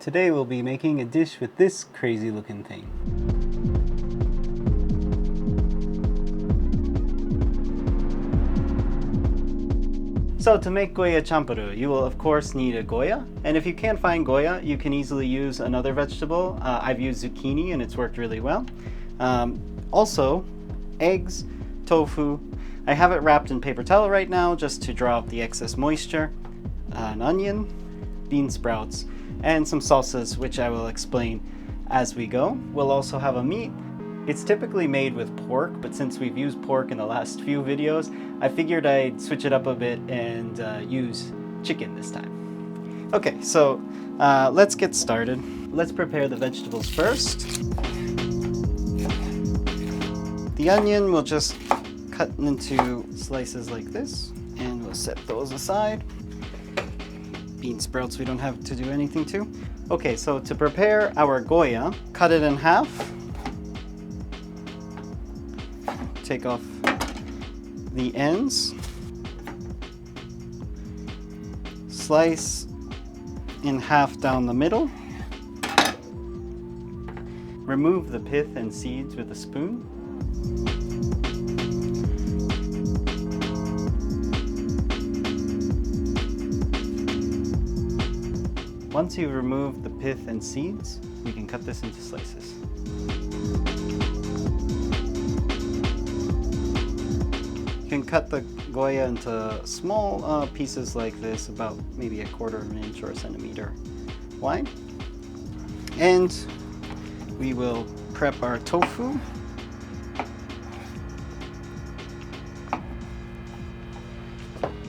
Today we'll be making a dish with this crazy looking thing. So to make Goya Champuru, you will of course need a Goya. And if you can't find Goya, you can easily use another vegetable. I've used zucchini and it's worked really well. Also, eggs, tofu. I have it wrapped in paper towel right now just to draw out the excess moisture. An onion, bean sprouts, and some salsas, which I will explain as we go. We'll also have a meat. It's typically made with pork, but since we've used pork in the last few videos, I figured I'd switch it up a bit and use chicken this time. Okay, so let's get started. Let's prepare the vegetables first. The onion we'll just cut into slices like this, and we'll set those aside. Bean sprouts we don't have to do anything to. Okay, so to prepare our Goya, cut it in half. Take off the ends. Slice in half down the middle. Remove the pith and seeds with a spoon. Once you've removed the pith and seeds, we can cut this into slices. You can cut the Goya into small pieces like this, about maybe 1/4 of an inch or a centimeter wide. And we will prep our tofu.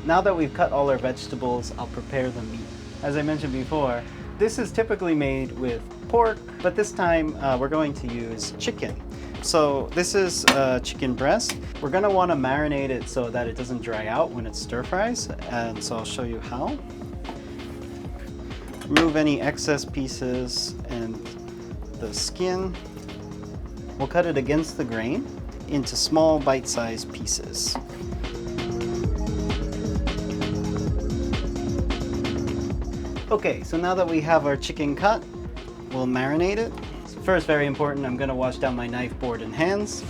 Now that we've cut all our vegetables, I'll prepare the meat. As I mentioned before, this is typically made with pork, but this time we're going to use chicken. So this is chicken breast. We're gonna wanna marinate it so that it doesn't dry out when it stir fries, and so I'll show you how. Remove any excess pieces and the skin. We'll cut it against the grain into small bite-sized pieces. Okay, so now that we have our chicken cut, we'll marinate it. So first, very important, I'm gonna wash down my knife, board, and hands.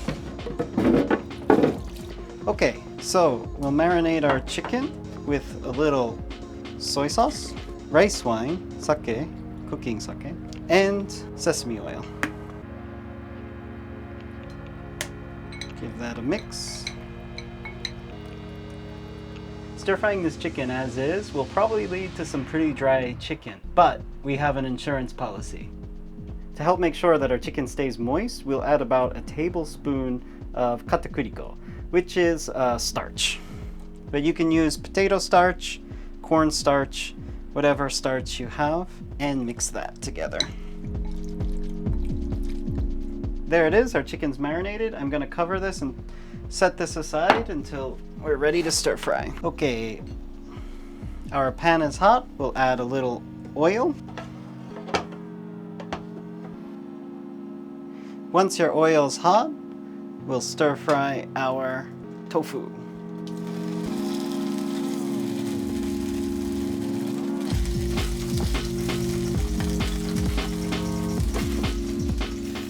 Okay, so we'll marinate our chicken with a little soy sauce, rice wine, sake, cooking sake, and sesame oil. Give that a mix. Stir frying this chicken as is will probably lead to some pretty dry chicken, but we have an insurance policy. To help make sure that our chicken stays moist, we'll add about a tablespoon of katakuriko, which is starch. But you can use potato starch, corn starch, whatever starch you have, and mix that together. There it is, our chicken's marinated. I'm gonna cover this and set this aside until we're ready to stir fry. Okay, our pan is hot. We'll add a little oil. Once your oil's hot, we'll stir fry our tofu.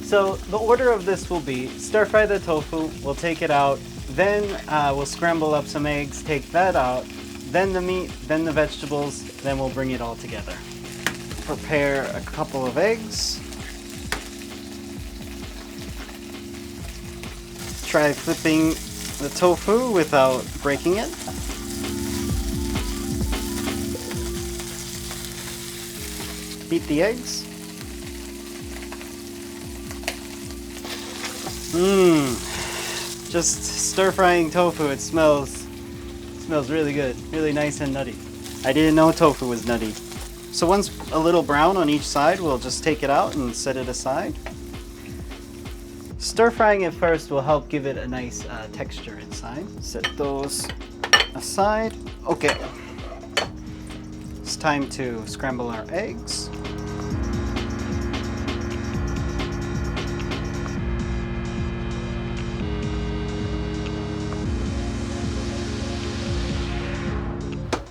So the order of this will be stir fry the tofu, we'll take it out, then we'll scramble up some eggs, take that out, then the meat, then the vegetables, then we'll bring it all together. Prepare a couple of eggs. Try flipping the tofu without breaking it. Beat the eggs. Just stir frying tofu, it smells really good, really nice and nutty. I didn't know tofu was nutty. So once a little brown on each side, we'll just take it out and set it aside. Stir frying it first will help give it a nice texture inside. Set those aside. Okay, it's time to scramble our eggs.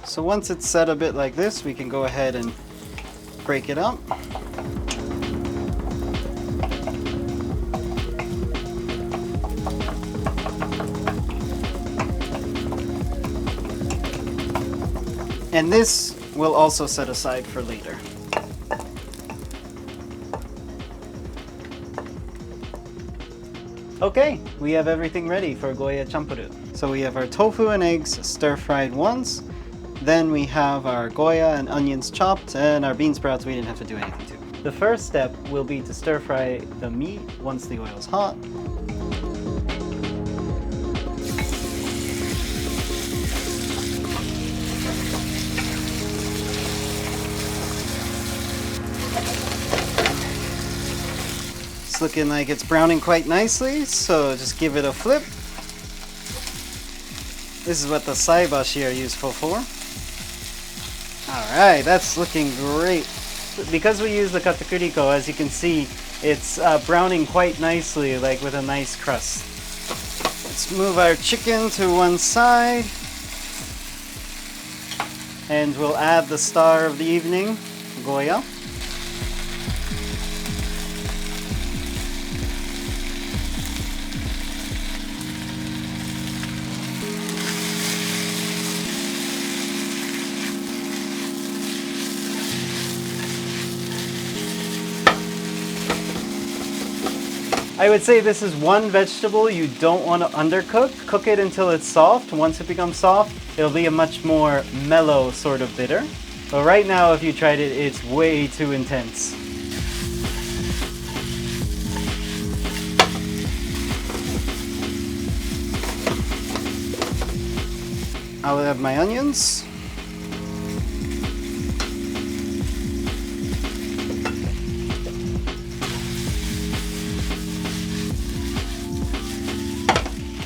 So once it's set a bit like this, we can go ahead and break it up. And this we'll also set aside for later. Okay, we have everything ready for Goya Champuru. So we have our tofu and eggs stir-fried once, then we have our Goya and onions chopped, and our bean sprouts we didn't have to do anything to. The first step will be to stir-fry the meat once the oil is hot. It's looking like it's browning quite nicely, so just give it a flip. This is what the saibashi are useful for. Alright, that's looking great. Because we use the katakuriko, as you can see, it's browning quite nicely, like with a nice crust. Let's move our chicken to one side. And we'll add the star of the evening, Goya. I would say this is one vegetable you don't want to undercook. Cook it until it's soft. Once it becomes soft, it'll be a much more mellow sort of bitter. But right now, if you tried it, it's way too intense. I'll have my onions.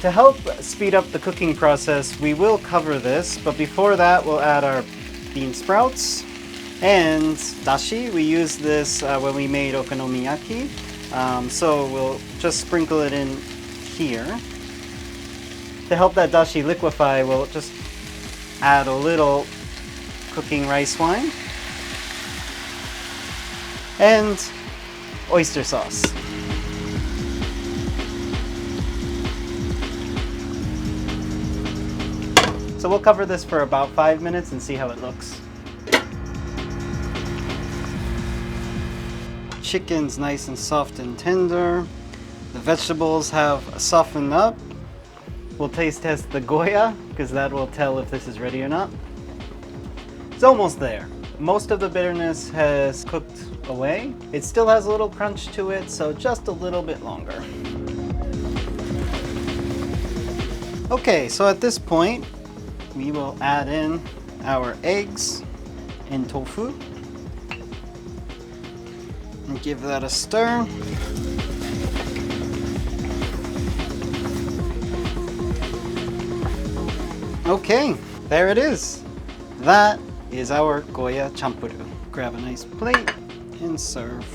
To help speed up the cooking process, we will cover this, but before that we'll add our bean sprouts and dashi. We used this when we made okonomiyaki, so we'll just sprinkle it in here. To help that dashi liquefy, we'll just add a little cooking rice wine and oyster sauce. So we'll cover this for about 5 minutes and see how it looks. Chicken's nice and soft and tender. The vegetables have softened up. We'll taste test the Goya, because that will tell if this is ready or not. It's almost there. Most of the bitterness has cooked away. It still has a little crunch to it, so just a little bit longer. Okay, so at this point, we will add in our eggs and tofu and give that a stir. Okay, there it is. That is our Goya Champuru. Grab a nice plate and serve.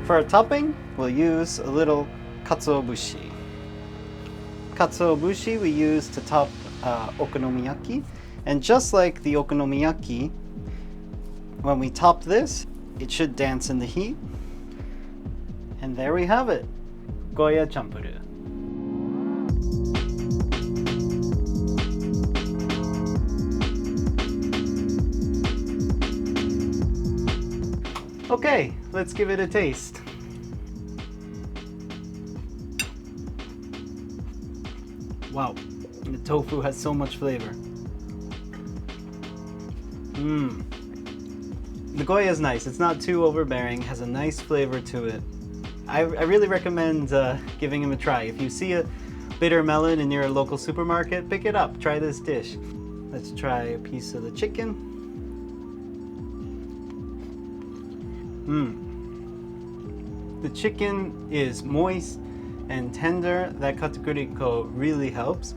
For our topping, we'll use a little Katusobushi. Katusobushi we use to top okonomiyaki. And just like the okonomiyaki, when we top this, it should dance in the heat. And there we have it, Goya Champuru. Okay, let's give it a taste. Wow, the tofu has so much flavor. The Goya is nice. It's not too overbearing, has a nice flavor to it. I really recommend giving him a try. If you see a bitter melon in your local supermarket, pick it up. Try this dish. Let's try a piece of the chicken. The chicken is moist and tender. That katakuriko really helps.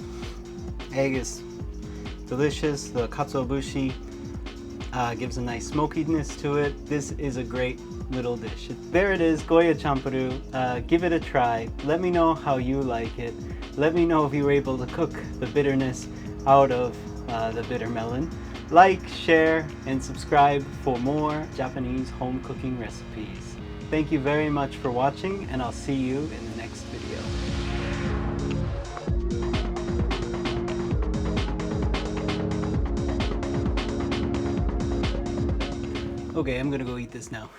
Egg is delicious. The Katusobushi gives a nice smokiness to it. This is a great little dish. There it is, Goya Champuru. Give it a try. Let me know how you like it. Let me know if you were able to cook the bitterness out of the bitter melon. Like, share, and subscribe for more Japanese home cooking recipes. Thank you very much for watching, and I'll see you in the next video. Okay, I'm gonna go eat this now.